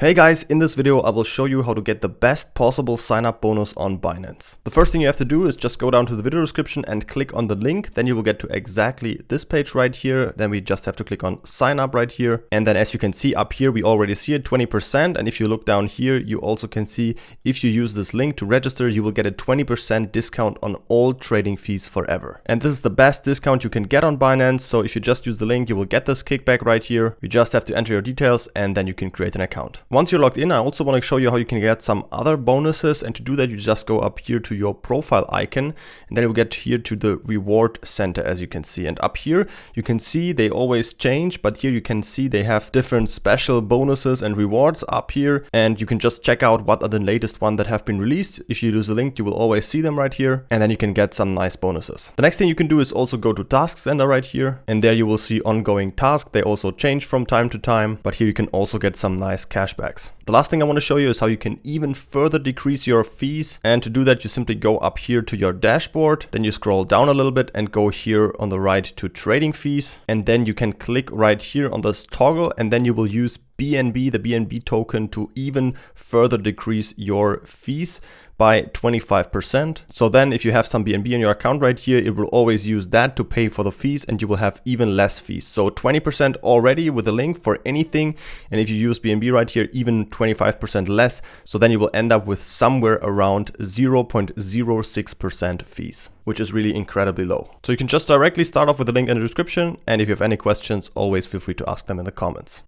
Hey guys, in this video I will show you how to get the best possible sign up bonus on Binance. The first thing you have to do is just go down to the video description and click on the link. Then you will get to exactly this page right here. Then we just have to click on sign up right here. And then as you can see up here, we already see it 20%. And if you look down here, you also can see if you use this link to register, you will get a 20% discount on all trading fees forever. And this is the best discount you can get on Binance. So if you just use the link, you will get this kickback right here. You just have to enter your details and then you can create an account. Once you're logged in, I also want to show you how you can get some other bonuses. And to do that, you just go up here to your profile icon and then you will get here to the reward center, as you can see. And up here, you can see they always change, but here you can see they have different special bonuses and rewards up here. And you can just check out what are the latest ones that have been released. If you use the link, you will always see them right here. And then you can get some nice bonuses. The next thing you can do is also go to Task Center right here. And there you will see ongoing tasks. They also change from time to time, but here you can also get some nice cashbacks. The last thing I want to show you is how you can even further decrease your fees. And to do that, you simply go up here to your dashboard. Then you scroll down a little bit and go here on the right to trading fees. And then you can click right here on this toggle and then you will use BNB, the BNB token, to even further decrease your fees by 25%. So then if you have some BNB in your account right here, it will always use that to pay for the fees and you will have even less fees. So 20% already with a link for anything. And if you use BNB right here, even 25% less. So then you will end up with somewhere around 0.06% fees, which is really incredibly low. So you can just directly start off with the link in the description. And if you have any questions, always feel free to ask them in the comments.